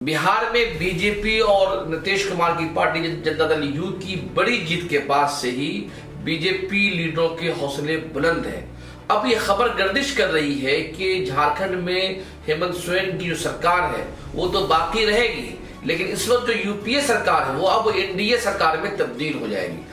बिहार में बीजेपी और नीतीश कुमार की पार्टी जनता दल यूथ की बड़ी जीत के बाद से ही बीजेपी लीडरों के हौसले बुलंद हैं। अब ये खबर गर्दिश कर रही है कि झारखंड में हेमंत सोरेन की जो सरकार है वो तो बाकी रहेगी, लेकिन इस वक्त जो यूपीए सरकार है वो अब एनडीए सरकार में तब्दील हो जाएगी।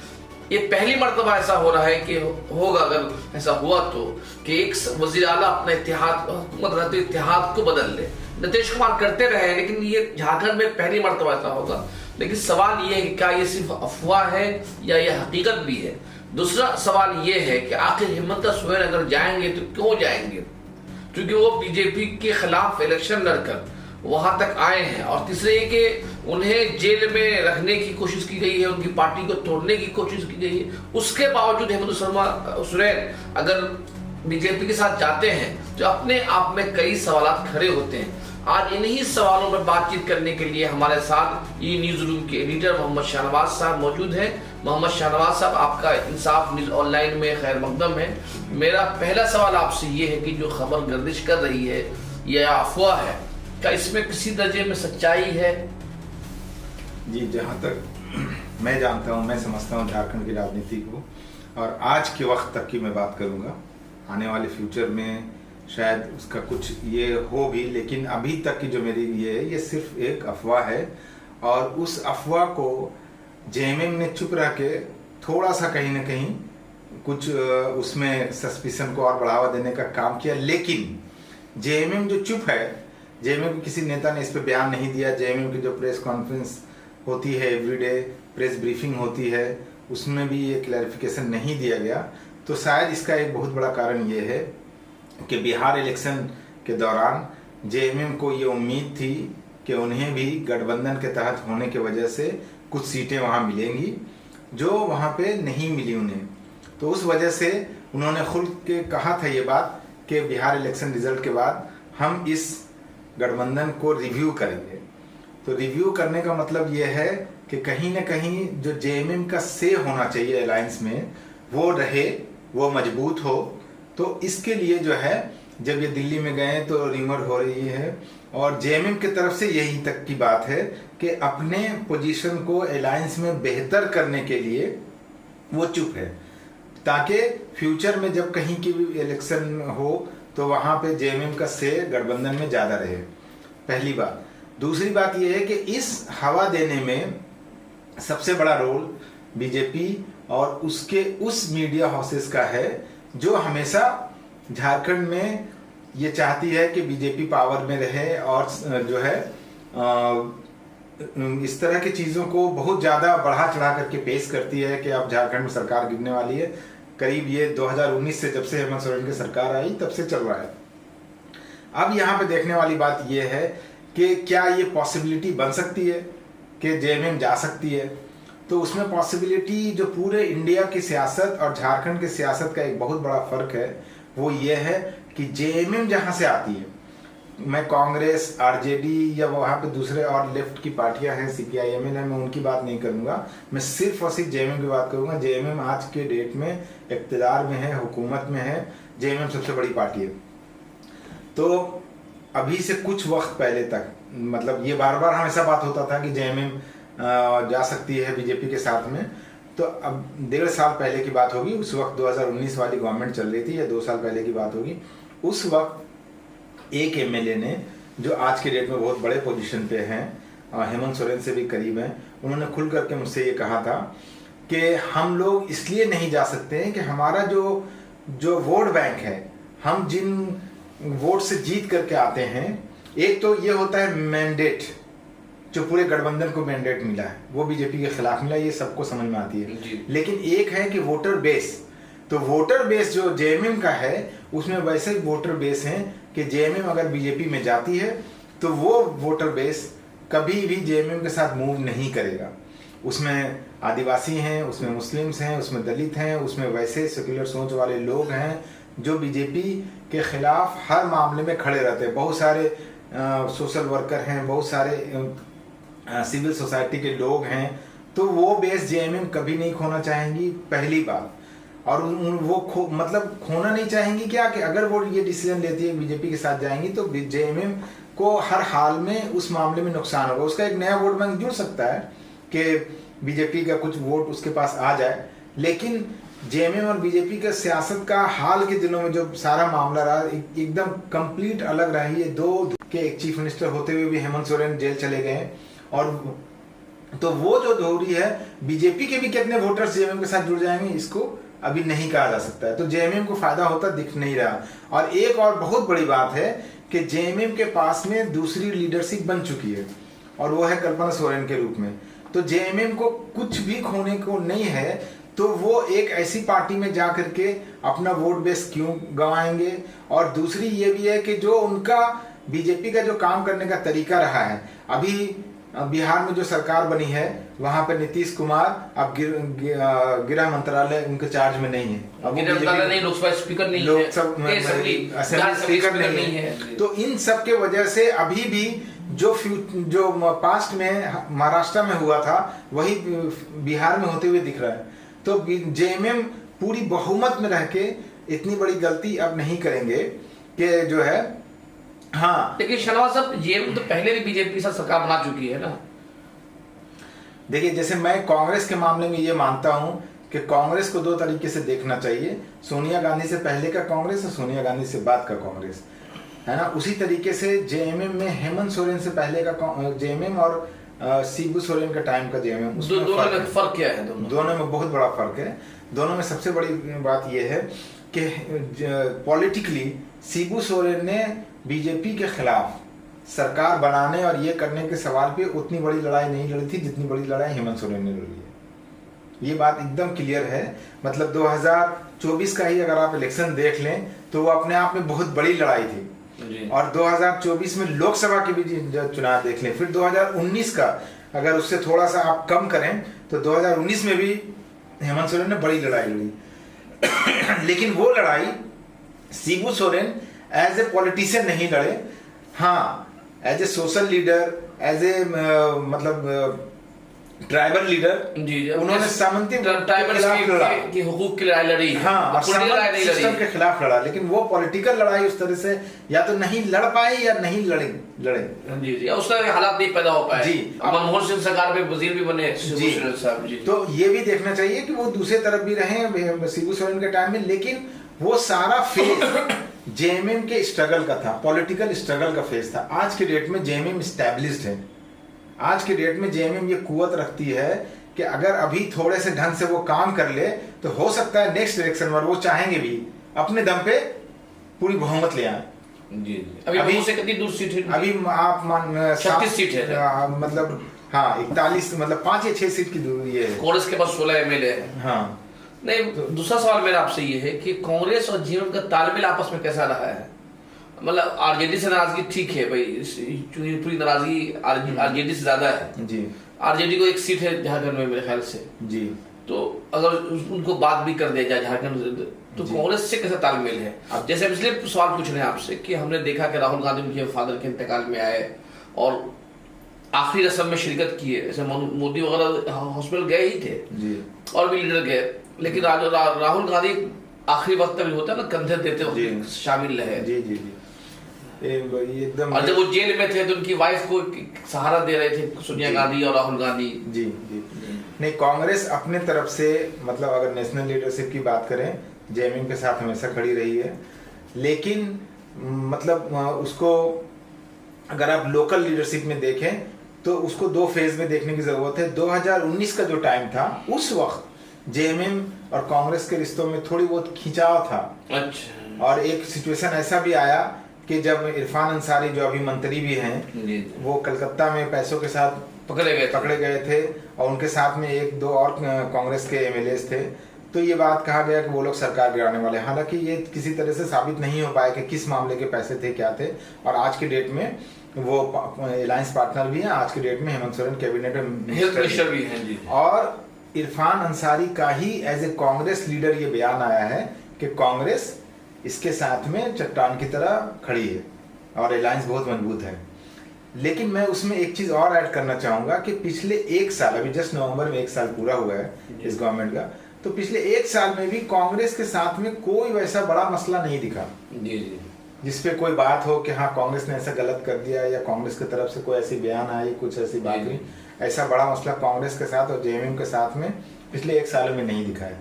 ये पहली मर्तबा ऐसा हो रहा है कि होगा, अगर ऐसा हुआ तो, कि एक वजीर आला अपना इत्तेहाद हुकूमत रहते इत्तेहाद को बदल ले। नीतीश कुमार करते रहे, लेकिन ये झारखंड में पहली मर्तबा ऐसा होगा। लेकिन सवाल ये है कि क्या ये सिर्फ अफवाह है या ये हकीकत भी है। दूसरा सवाल ये है कि आखिर हेमंत सोरेन अगर जाएंगे तो क्यों जाएंगे, क्योंकि वो बीजेपी के खिलाफ इलेक्शन लड़कर वहां तक आए हैं। और तीसरे ये कि उन्हें जेल में रखने की कोशिश की गई है, उनकी पार्टी को तोड़ने की कोशिश की गई है। उसके बावजूद हेमंत सोरेन अगर बीजेपी के साथ जाते हैं तो अपने आप में कई सवाल खड़े होते हैं। आज इन्हीं सवालों पर बातचीत करने के लिए हमारे साथ ई न्यूज रूम के एडिटर मोहम्मद शाहनवाज साहब मौजूद हैं। मोहम्मद शाहनवाज साहब, आपका इंसाफ न्यूज ऑनलाइन में खैर मकदम है। मेरा पहला सवाल आपसे ये है कि जो खबर गर्दिश कर रही है यह अफवाह है, क्या इसमें किसी दर्जे में सच्चाई है? जी, जहाँ तक मैं जानता हूँ, मैं समझता हूँ झारखंड की राजनीति को, और आज के वक्त तक की मैं बात करूँगा, आने वाले फ्यूचर में शायद उसका कुछ ये हो भी, लेकिन अभी तक की जो मेरी ये सिर्फ एक अफवाह है। और उस अफवाह को जेएमएम ने चुप रह के थोड़ा सा कहीं ना कहीं कुछ उसमें सस्पिशन को और बढ़ावा देने का काम किया। लेकिन जेएमएम जो चुप है, जेएमएम के किसी नेता ने इस पर बयान नहीं दिया। जेएमएम की जो प्रेस कॉन्फ्रेंस होती है, एवरीडे प्रेस ब्रीफिंग होती है, उसमें भी ये क्लैरिफिकेशन नहीं दिया गया। तो शायद इसका एक बहुत बड़ा कारण ये है कि बिहार इलेक्शन के दौरान जेएमएम को ये उम्मीद थी कि उन्हें भी गठबंधन के तहत होने की वजह से कुछ सीटें वहाँ मिलेंगी जो वहाँ पे नहीं मिली उन्हें। तो उस वजह से उन्होंने खुल के कहा था ये बात कि बिहार इलेक्शन रिजल्ट के बाद हम इस गठबंधन को रिव्यू करेंगे। तो रिव्यू करने का मतलब ये है कि कहीं ना कहीं जो जेएमएम का से होना चाहिए अलायंस में वो रहे, वो मजबूत हो। तो इसके लिए जो है, जब ये दिल्ली में गए तो रिमर हो रही है, और जेएमएम की तरफ से यही तक की बात है कि अपने पोजीशन को अलायंस में बेहतर करने के लिए वो चुप है, ताकि फ्यूचर में जब कहीं की भी इलेक्शन हो तो वहाँ पे जेएमएम का से गठबंधन में ज़्यादा रहे। पहली बात। दूसरी बात यह है कि इस हवा देने में सबसे बड़ा रोल बीजेपी और उसके उस मीडिया हाउसेस का है जो हमेशा झारखंड में ये चाहती है कि बीजेपी पावर में रहे, और जो है इस तरह की चीज़ों को बहुत ज़्यादा बढ़ा चढ़ा करके पेश करती है कि अब झारखंड में सरकार गिरने वाली है। करीब ये 2019 से, जब से हेमंत सोरेन की सरकार आई तब से चल रहा है। अब यहाँ पे देखने वाली बात ये है कि क्या ये पॉसिबिलिटी बन सकती है कि जेएमएम जा सकती है। तो उसमें पॉसिबिलिटी, जो पूरे इंडिया की सियासत और झारखंड की सियासत का एक बहुत बड़ा फर्क है, वो ये है कि जेएमएम जहाँ से आती है, मैं कांग्रेस, आरजेडी या वहाँ पे दूसरे और लेफ्ट की पार्टियां हैं, सीपीआई-एमएल है, मैं उनकी बात नहीं करूँगा। मैं सिर्फ और सिर्फ जेएमएम की बात करूँगा। जेएमएम आज के डेट में इक़्तिदार में है, हुकूमत में है। जेएमएम सबसे बड़ी पार्टी है। तो अभी से कुछ वक्त पहले तक, मतलब ये बार बार हमेशा बात होता था कि जेएमएम जा सकती है बीजेपी के साथ में। तो अब 1.5 साल पहले की बात होगी, उस वक्त 2019 वाली गवर्नमेंट चल रही थी, या 2 साल पहले की बात होगी। उस वक्त एक एमएलए ने, जो आज के डेट में बहुत बड़े पोजीशन पे हैं, हेमंत सोरेन से भी करीब हैं, उन्होंने खुल करके मुझसे ये कहा था कि हम लोग इसलिए नहीं जा सकते हैं कि हमारा जो वोट बैंक है, हम जिन वोट से जीत करके आते हैं, एक तो ये होता है मैंडेट, जो पूरे गठबंधन को मैंडेट मिला है वो बीजेपी के खिलाफ मिला, ये सबको समझ में आती है। लेकिन एक है कि वोटर बेस। तो वोटर बेस जो जेएमएम का है, उसमें वैसे ही वोटर बेस हैं कि जेएमएम अगर बीजेपी में जाती है तो वो वोटर बेस कभी भी जेएमएम के साथ मूव नहीं करेगा। उसमें आदिवासी हैं, उसमें मुस्लिम्स हैं, उसमें दलित हैं, उसमें वैसे सेक्युलर सोच वाले लोग हैं जो बीजेपी के खिलाफ हर मामले में खड़े रहते हैं। बहुत सारे सोशल वर्कर हैं, बहुत सारे सिविल सोसाइटी के लोग हैं। तो वो बेस जेएमएम कभी नहीं खोना चाहेंगी, पहली बात। और वो मतलब खोना नहीं चाहेंगी क्या, कि अगर वो ये डिसीजन लेती है बीजेपी के साथ जाएंगी तो जेएमएम को हर हाल में उस मामले में नुकसान होगा। उसका एक नया वोट बैंक जुड़ सकता है कि बीजेपी का कुछ वोट उसके पास आ जाए, लेकिन जेएमएम और बीजेपी के सियासत का हाल के दिनों में जो सारा मामला रहा एकदम कंप्लीट अलग रहा है। ये दो के एक चीफ मिनिस्टर होते हुए भी हेमंत सोरेन जेल चले गए, और तो वो जो दूरी है बीजेपी के भी कितने वोटर्स जेएमएम के साथ जुड़ जाएंगे इसको अभी नहीं कहा जा सकता है। तो जेएमएम को फायदा होता दिख नहीं रहा। और एक और बहुत बड़ी बात है कि जेएमएम के पास में दूसरी लीडरशिप बन चुकी है, और वो है कल्पना सोरेन के रूप में। तो जेएमएम को कुछ भी खोने को नहीं है, तो वो एक ऐसी पार्टी में जा करके अपना वोट बेस क्यों गंवाएंगे। और दूसरी ये भी है कि जो उनका बीजेपी का जो काम करने का तरीका रहा है, अभी बिहार में जो सरकार बनी है वहां पे नीतीश कुमार अब गृह मंत्रालय उनके चार्ज में नहीं है, अब लोकसभा स्पीकर नहीं है, स्पीकर नहीं है। तो इन सब के वजह से अभी भी जो पास्ट में महाराष्ट्र में हुआ था वही बिहार में होते हुए दिख रहा है। तो जेएमएम पूरी बहुमत में रह के इतनी बड़ी गलती अब नहीं करेंगे कि जो है। हाँ, लेकिन शहनवाज साहब जेएमएम तो पहले भी बीजेपी के साथ सरकार बना चुकी है ना। देखिए, जैसे मैं कांग्रेस के मामले में ये मानता हूं कि कांग्रेस को दो तरीके से देखना चाहिए, सोनिया गांधी से पहले का कांग्रेस और सोनिया गांधी से बाद का कांग्रेस, है ना। उसी तरीके से जेएमएम में हेमंत सोरेन से पहले का जेएमएम और शिबू सोरेन का टाइम का जेएमएम, दोनों में फर्क क्या है? दोनों में बहुत बड़ा फर्क है। दोनों में सबसे बड़ी बात यह है कि पॉलिटिकली शिबू सोरेन ने बीजेपी के खिलाफ सरकार बनाने और ये करने के सवाल पे उतनी बड़ी लड़ाई नहीं लड़ी थी जितनी बड़ी लड़ाई हेमंत सोरेन ने लड़ी है। ये बात एकदम क्लियर है। मतलब 2024 का ही अगर आप इलेक्शन देख लें तो वो अपने आप में बहुत बड़ी लड़ाई थी, और 2024 में लोकसभा के भी चुनाव देख लें, फिर 2019 का अगर उससे थोड़ा सा आप कम करें तो 2019 में भी हेमंत सोरेन ने बड़ी लड़ाई लड़ी। लेकिन वो लड़ाई Shibu Soren as a politician नहीं लड़े, हाँ as a social leader, as a मतलब ट्राइबल लीडर, उन्होंने सामंती की हुकूक की लड़ाई लड़ी, हाँ, और सिस्टम के खिलाफ लड़ा। लेकिन वो पॉलिटिकल लड़ाई उस तरह से या तो नहीं लड़ पाए या नहीं लड़े जी, उस तरह के हालात नहीं पैदा हो पाए जी। मनमोहन सिंह सरकार में वजीर भी बने जी साहब जी। तो ये भी देखना चाहिए कि वो दूसरे तरफ भी रहे शिबू सोरेन के टाइम में, लेकिन वो सारा फेज जेएमएम के स्ट्रगल का था, पॉलिटिकल स्ट्रगल का फेज था। आज के डेट में जेएमएम एस्टैब्लिश्ड है। आज के डेट में जेएमएम ये कुवत रखती है कि अगर अभी थोड़े से ढंग से वो काम कर ले तो हो सकता है नेक्स्ट इलेक्शन में वो चाहेंगे भी अपने दम पे पूरी बहुमत ले आए। जी अभी से कितनी दूर सीट है? अभी आप मान 36 सीट है, मतलब हाँ 41, मतलब 5 या 6 सीट की दूरी है। कांग्रेस के पास 16 एमएलए है। हाँ नहीं, दूसरा सवाल मेरा आपसे ये है कि कांग्रेस और जेएमएम का तालमेल आपस में कैसा रहा है? मतलब आरजेडी से नाराजगी ठीक है भाई, चूंकि पूरी नाराजगी आरजेडी से ज्यादा है जी। आरजेडी को एक सीट है झारखंड में मेरे ख्याल से जी। तो अगर उनको बात भी कर दिया जाए झारखंड, तो कांग्रेस से कैसा तालमेल है? अब जैसे हम इसलिए सवाल पूछ रहे हैं आपसे कि हमने देखा कि राहुल गांधी उनके फादर के इंतकाल में आए और आखिरी रस्म में शिरकत की है। जैसे मोदी वगैरह हॉस्पिटल गए ही थे जी, और भी लीडर गए, लेकिन राहुल गांधी आखिरी वक्त में होता है ना, कंधे देते वक्त शामिल रहे जी जी जी एकदम। और जब वो जेल में थे तो उनकी वाइफ को सहारा दे रहे थे सोनिया गांधी और राहुल गांधी जी जी। नहीं, कांग्रेस अपने तरफ से मतलब अगर नेशनल लीडरशिप की बात करें जेएमएम के साथ हमेशा खड़ी रही है, लेकिन मतलब उसको अगर आप लोकल लीडरशिप में देखें तो उसको दो फेज में देखने की जरूरत है। 2019 का जो टाइम था उस वक्त जेएमएम और कांग्रेस के रिश्तों में थोड़ी बहुत खिंचाव था। अच्छा। और एक सिचुएशन ऐसा भी आया कि जब इरफान अंसारी जो अभी मंत्री भी हैं वो कलकत्ता में पैसों के साथ पकड़े गए थे, और उनके साथ में एक दो और कांग्रेस के एमएलएस थे। तो ये बात कहा गया कि वो लोग सरकार गिराने वाले, हालांकि ये किसी तरह से साबित नहीं हो पाया कि किस मामले के पैसे थे क्या थे। और आज के डेट में वो अलायंस पार्टनर भी हैं। आज के डेट में हेमंत सोरेन कैबिनेट मिनिस्टर भी हैं जी। और इरफान अंसारी का ही एज ए कांग्रेस लीडर ये बयान आया है कि कांग्रेस इसके साथ में चट्टान की तरह खड़ी है और अलायंस बहुत मजबूत है। लेकिन मैं उसमें एक चीज और ऐड करना चाहूंगा कि पिछले एक साल, अभी जस्ट नवंबर में एक साल पूरा हुआ है इस गवर्नमेंट का, तो पिछले एक साल में भी कांग्रेस के साथ में कोई वैसा बड़ा मसला नहीं दिखा जी जी। जिसपे कोई बात हो कि हाँ कांग्रेस ने ऐसा गलत कर दिया या कांग्रेस की तरफ से कोई ऐसी बयान आई, कुछ ऐसी बात हुई, ऐसा बड़ा मसला कांग्रेस के साथ और जेएमएम के साथ में पिछले 1 साल में नहीं दिखा है।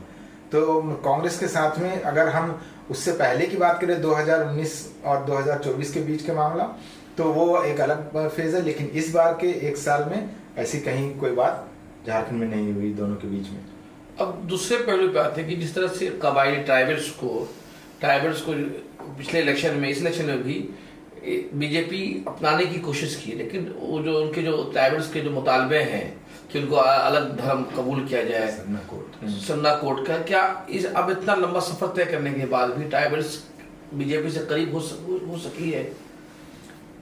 तो कांग्रेस के साथ में अगर हम उससे पहले की बात करें 2019 और 2024 के बीच का मामला, तो वो एक अलग फेज है, लेकिन इस बार के 1 साल में ऐसी कहीं कोई बात झारखंड में नहीं हुई दोनों के बीच में। अब दूसरे पहलू पे आते हैं कि जिस तरह से कबायली ट्राइबल्स को पिछले इलेक्शन में, इस इलेक्शन में भी बीजेपी अपनाने की कोशिश की, लेकिन वो जो उनके जो ट्राइबल्स के जो मुतालबे हैं कि उनको अलग धर्म कबूल किया जाए, सन्ना कोड का, क्या इस अब इतना लंबा सफर तय करने के बाद भी ट्राइबल्स बीजेपी से करीब हो सकी है?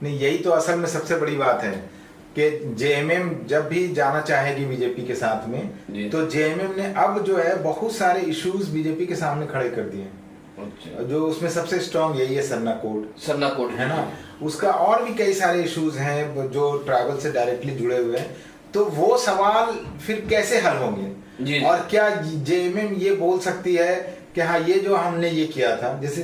नहीं, यही तो असल में सबसे बड़ी बात है कि जेएमएम जब भी जाना चाहेगी बीजेपी के साथ में, तो जेएमएम ने अब जो है बहुत सारे इश्यूज बीजेपी के सामने खड़े कर दिए हैं। अच्छा। जो उसमें सबसे स्ट्रॉन्ग यही है सन्ना कोड है ना, उसका और भी कई सारे इश्यूज हैं जो ट्राइबल से डायरेक्टली जुड़े हुए हैं। तो वो सवाल फिर कैसे हल होंगे, और क्या जेएमएम ये बोल सकती है कि हाँ ये जो हमने ये किया था, जैसे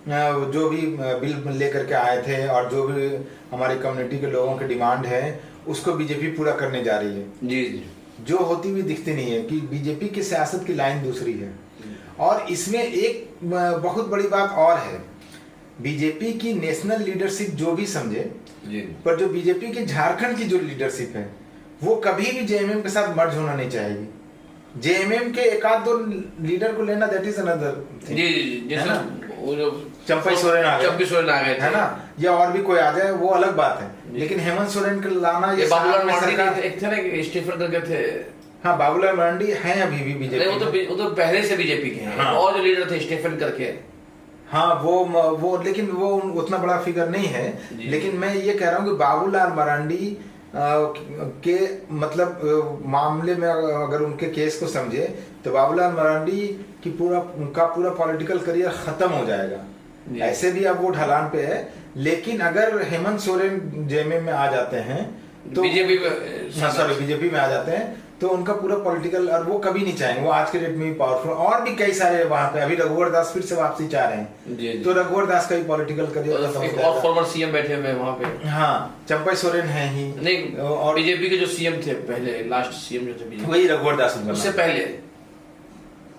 जो भी बिल लेकर के आए थे और जो भी हमारी कम्युनिटी के लोगों की डिमांड है उसको बीजेपी पूरा करने जा रही है, जी जो होती हुई दिखती नहीं है कि बीजेपी की सियासत की लाइन दूसरी है। और इसमें एक बहुत बड़ी बात और है, बीजेपी की नेशनल लीडरशिप जो भी समझे, पर जो बीजेपी की झारखंड की जो लीडरशिप है वो कभी भी जेएमएम के साथ मर्ज होना नहीं चाहेगी। जेएमएम के एक आध 2 लीडर को लेना दैट इज अनदर थिंग, जैसे वो जो चंपई सोरेन आ गए है ना, या और भी कोई आ जाए वो अलग बात है, लेकिन हेमंत सोरेन को लाना, ये बाबूलाल मरांडी एक थे ना स्टीफन करके थे। हाँ, बाबूलाल मरांडी हैं अभी भी बीजेपी, वो तो पहले से बीजेपी के हैं। हाँ। और जो लीडर थे स्टीफन करके, हाँ वो लेकिन वो उतना बड़ा फिगर नहीं है। लेकिन मैं ये कह रहा हूँ कि बाबूलाल मरांडी के मतलब मामले में अगर उनके केस को समझे तो बाबूलाल मरांडी की पूरा पॉलिटिकल करियर खत्म हो जाएगा। ऐसे भी अब वो ढलान पे है, लेकिन अगर हेमंत सोरेन जेएमएम में आ जाते हैं तो बीजेपी में आ जाते हैं तो उनका पूरा पॉलिटिकल, और वो कभी नहीं चाहेंगे, वो आज के डेट में भी पावरफुल, और भी कई सारे वहां पे अभी रघुवर दास फिर से वापसी चाह रहे हैं, तो रघुवर दास का भी पॉलिटिकल करियर और फॉर्मर सीएम बैठे हुए वहां पे। हाँ, चंपई सोरेन है ही नहीं, और बीजेपी के जो सीएम थे पहले, लास्ट सीएम जो थे वही रघुवर दास, उससे पहले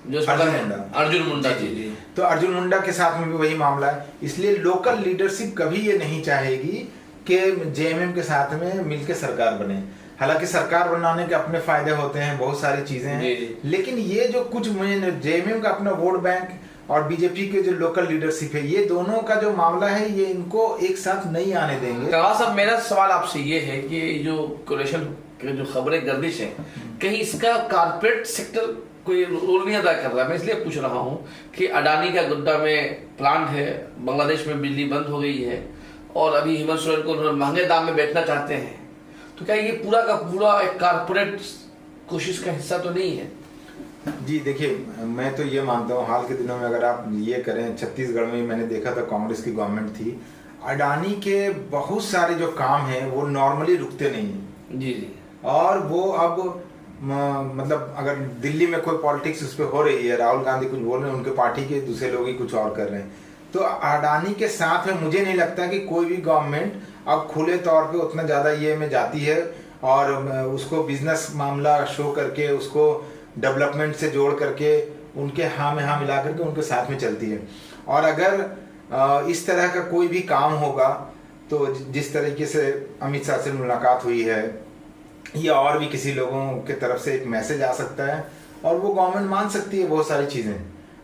जो अर्जुन मुंडा जी। तो अर्जुन मुंडा के साथ में भी वही मामला है। इसलिए लोकल लीडरशिप कभी ये नहीं चाहेगी कि जेएमएम के साथ में मिलकर सरकार बने। हालांकि सरकार बनाने के अपने फायदे होते हैं, बहुत सारी चीजें हैं, लेकिन ये जो कुछ जेएमएम का अपना वोट बैंक और बीजेपी के जो लोकल लीडरशिप है, ये दोनों का जो मामला है ये इनको एक साथ नहीं आने देंगे। साहब, मेरा सवाल आपसे ये है कि जो कोलेशन के जो खबरें गर्दिश है, कहीं इसका कारपोरेट सेक्टर कोई रोल नहीं अदा कर रहा है? मैं इसलिए पूछ रहा हूँ कि अडानी का गुड्डा में प्लांट है, बांग्लादेश में बिजली बंद हो गई है, और अभी हेमंत सोरेन को महंगे दाम में बेचना चाहते हैं, तो क्या ये पूरा का पूरा एक कारपोरेट कोशिश का हिस्सा तो नहीं है? जी देखिए, मैं तो ये मानता हूँ हाल के दिनों में अगर आप ये करें, छत्तीसगढ़ में मैंने देखा था कांग्रेस की गवर्नमेंट थी, अडानी के बहुत सारे जो काम हैं वो नॉर्मली रुकते नहीं हैं। जी। और वो अब मतलब अगर दिल्ली में कोई पॉलिटिक्स उस पर हो रही है, राहुल गांधी कुछ बोल रहे हैं, उनके पार्टी के दूसरे लोग ही कुछ और कर रहे हैं, तो अडानी के साथ में मुझे नहीं लगता कि कोई भी गवर्नमेंट अब खुले तौर पे उतना ज़्यादा ये में जाती है और उसको बिजनेस मामला शो करके, उसको डेवलपमेंट से जोड़ करके, उनके हाँ में हाँ मिला करके उनके साथ में चलती है। और अगर इस तरह का कोई भी काम होगा तो जिस तरीके से अमित शाह से मुलाकात हुई है या और भी किसी लोगों के तरफ से एक मैसेज आ सकता है और वो गवर्नमेंट मान सकती है बहुत सारी चीज़ें,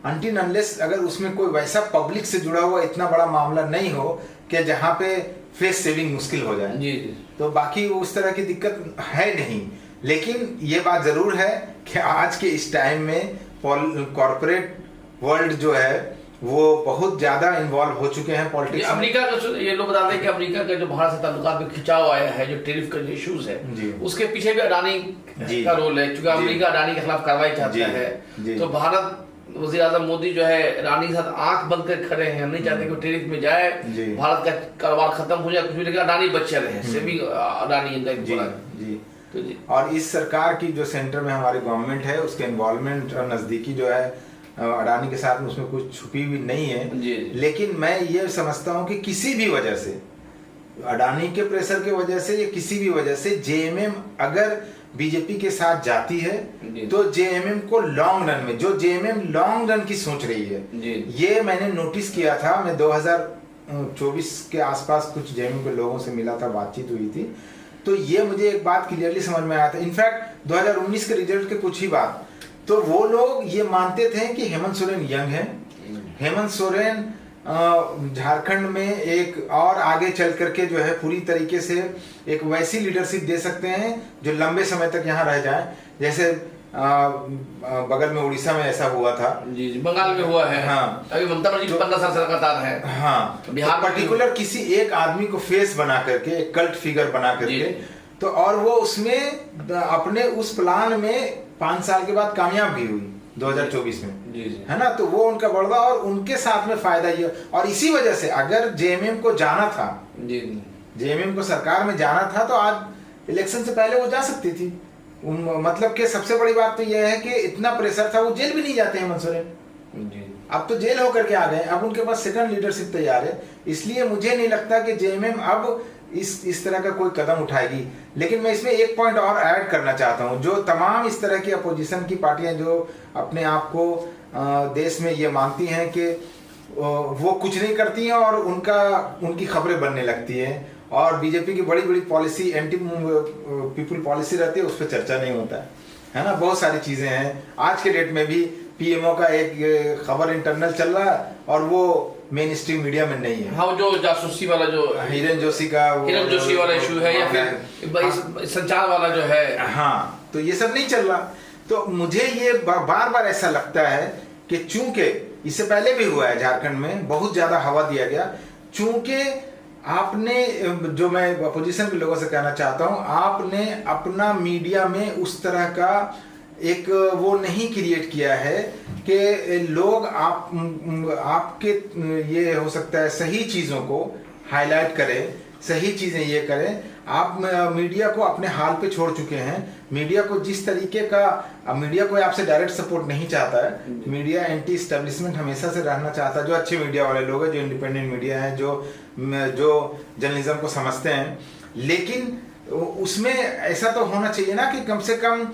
अनटिल अनलेस अगर उसमें कोई वैसा पब्लिक से जुड़ा हुआ इतना बड़ा मामला नहीं हो कि जहाँ पे फेस सेविंग मुश्किल हो जाए। जी। तो बाकी उस तरह की दिक्कत है नहीं, लेकिन ये बात जरूर है कि आज के इस टाइम में कॉर्पोरेट वर्ल्ड जो है वो बहुत ज्यादा इन्वॉल्व हो चुके हैं पॉलिटिक्स में। अमेरिका का ये लोग बताते हैं कि अमेरिका का जो भारत से ताल्लुकात में खिंचाव आया है, जो टैरिफ का जो इश्यूज है, उसके पीछे भी अडानी का रोल है, क्योंकि अमेरिका अडानी के खिलाफ कार्रवाई चाहता है। तो भारत, वज़ीर आज़म मोदी जो है अडानी के साथ आंख बंद कर खड़े हैं, नहीं चाहते कि टैरिफ में जाए, भारत का कारोबार खत्म हो जाए, कुछ भी, लेकिन अडानी बचे रहे, सेबी अडानी जी। और इस सरकार की जो सेंटर में हमारी गवर्नमेंट है उसके इन्वॉल्वमेंट और नजदीकी जो है अडानी के साथ में उसमें कुछ छुपी हुई नहीं है जी। लेकिन मैं ये समझता हूँ कि किसी भी वजह से, अडानी के प्रेशर की वजह से या किसी भी वजह से जेएमएम अगर बीजेपी के साथ जाती है तो जेएमएम को लॉन्ग रन में, जो जेएमएम लॉन्ग रन की सोच रही है, ये मैंने नोटिस किया था। मैं 2024 के आसपास कुछ जेएमएम के लोगों से मिला था, बातचीत हुई थी, तो ये मुझे एक बात क्लियरली समझ में आया था। इनफैक्ट 2019 के रिजल्ट के कुछ ही बाद तो वो लोग ये मानते थे कि हेमंत सोरेन यंग है, हेमंत सोरेन झारखंड में एक और आगे चल करके जो है पूरी तरीके से एक वैसी लीडरशिप दे सकते हैं जो लंबे समय तक यहाँ रह जाए, जैसे बगल में उड़ीसा में ऐसा हुआ था। जी, बंगाल में हुआ है। हाँ, अभी ममता बनर्जी 15 साल से लगातार है। हाँ, बिहार पर्टिकुलर किसी एक आदमी को फेस बना करके, एक कल्ट फिगर बना करके, तो और वो उसमें अपने उस प्लान में 5 साल के बाद कामयाब भी हुई 2024 में। जी। है ना, तो वो उनका बढ़ा और उनके साथ में फायदा ये, और इसी वजह से अगर जेएमएम को जाना था, जेएमएम को सरकार में जाना था तो आज इलेक्शन से पहले वो जा सकती थी। मतलब कि सबसे बड़ी बात तो यह है कि इतना प्रेशर था, वो जेल भी नहीं जाते हेमंत सोरेन। अब तो जेल होकर के आ गए, अब उनके पास सेकंड लीडरशिप तैयार है, इसलिए मुझे नहीं लगता कि जेएमएम अब इस तरह का कोई कदम उठाएगी। लेकिन मैं इसमें एक पॉइंट और ऐड करना चाहता हूं, जो तमाम इस तरह की अपोजिशन की पार्टियां जो अपने आप को देश में ये मानती हैं कि वो कुछ नहीं करती हैं और उनकी खबरें बनने लगती हैं, और बीजेपी की बड़ी बड़ी पॉलिसी, एंटी पीपल पॉलिसी रहती है, उस पर चर्चा नहीं होता है ना। बहुत सारी चीजें हैं, आज के डेट में भी पीएमओ का एक खबर इंटरनल चल रहा है और वो मेन स्ट्रीम मीडिया में नहीं है। हाँ, जो जासूसी वाला, जो हिरन जोशी वाला इशू है, या फिर संचार वाला जो है, हाँ, तो ये सब नहीं चल रहा। तो मुझे ये बार बार ऐसा लगता है कि चूंकि इससे पहले भी हुआ है झारखंड में, बहुत ज्यादा हवा दिया गया, चूंकि आपने, जो मैं अपोजिशन के लोगों से कहना चाहता हूं, आपने अपना मीडिया में उस तरह का एक वो नहीं क्रिएट किया है कि लोग आपके ये हो सकता है सही चीजों को हाईलाइट करें, सही चीजें ये करें। आप मीडिया को अपने हाल पे छोड़ चुके हैं। मीडिया को जिस तरीके का, मीडिया कोई आपसे डायरेक्ट सपोर्ट नहीं चाहता है, मीडिया एंटी एस्टेब्लिशमेंट हमेशा से रहना चाहता है। जो अच्छे मीडिया वाले लोग हैं, जो इंडिपेंडेंट मीडिया हैं, जो जर्नलिज्म को समझते हैं, लेकिन उसमें ऐसा तो होना चाहिए ना कि कम से कम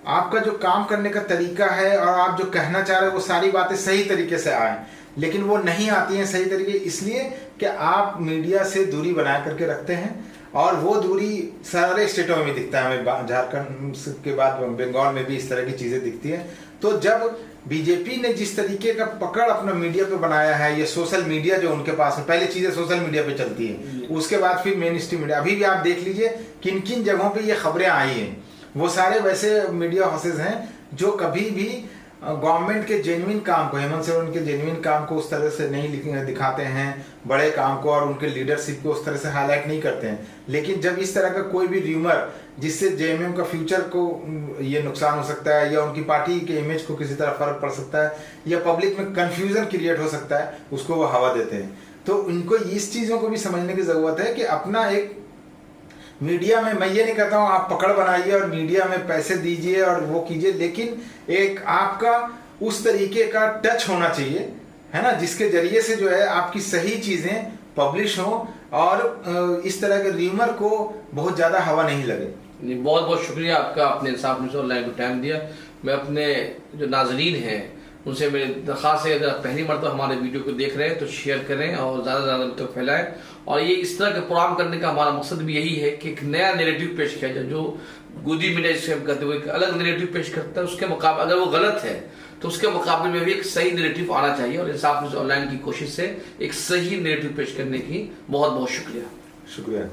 आपका जो काम करने का तरीका है और आप जो कहना चाह रहे हैं वो सारी बातें सही तरीके से आए, लेकिन वो नहीं आती हैं सही तरीके, इसलिए कि आप मीडिया से दूरी बना करके रखते हैं, और वो दूरी सारे स्टेटों में दिखता है। हमें झारखंड के बाद बंगाल में भी इस तरह की चीजें दिखती हैं। तो जब बीजेपी ने जिस तरीके का पकड़ अपना मीडिया पे बनाया है, ये सोशल मीडिया जो उनके पास है, पहले चीजें सोशल मीडिया पे चलती है, उसके बाद फिर मेन स्ट्रीम मीडिया। अभी भी आप देख लीजिए किन किन जगहों पे ये खबरें आई हैं, वो सारे वैसे मीडिया हाउसेज हैं जो कभी भी गवर्नमेंट के जेन्युइन काम को, हेमंत सोरेन के जेन्युइन काम को उस तरह से नहीं दिखाते हैं, बड़े काम को और उनके लीडरशिप को उस तरह से हाईलाइट नहीं करते हैं। लेकिन जब इस तरह का कोई भी र्यूमर जिससे जेएमएम का फ्यूचर को ये नुकसान हो सकता है, या उनकी पार्टी के इमेज को किसी तरह फर्क पड़ सकता है, या पब्लिक में कंफ्यूजन क्रिएट हो सकता है, उसको वो हवा देते हैं। तो उनको इस चीज़ों को भी समझने की ज़रूरत है कि अपना एक मीडिया में, मैं ये नहीं कहता हूँ आप पकड़ बनाइए और मीडिया में पैसे दीजिए और वो कीजिए, लेकिन एक आपका उस तरीके का टच होना चाहिए, है ना, जिसके जरिए से जो है आपकी सही चीज़ें पब्लिश हो और इस तरह के र्यूमर को बहुत ज़्यादा हवा नहीं लगे। बहुत बहुत शुक्रिया आपका, अपने इंसाफ न्यूज़ ऑनलाइन को टाइम दिया। मैं अपने जो नाजरीन हैं उनसे मेरी दरख्वास्त है, अगर आप पहली मरतबा हमारे वीडियो को देख रहे हैं तो शेयर करें और ज़्यादा से ज़्यादा तक फैलाएं। और ये इस तरह के प्रोग्राम करने का हमारा मकसद भी यही है कि एक नया नैरेटिव पेश किया जाए, जो गोदी मीडिया जिसे हम कहते हुए एक अलग नैरेटिव पेश करता है, उसके मुकाबले अगर वो गलत है तो उसके मुकाबले में भी एक सही नैरेटिव आना चाहिए। और इंसाफ न्यूज़ ऑनलाइन की कोशिश से एक सही नैरेटिव पेश करने की बहुत बहुत शुक्रिया।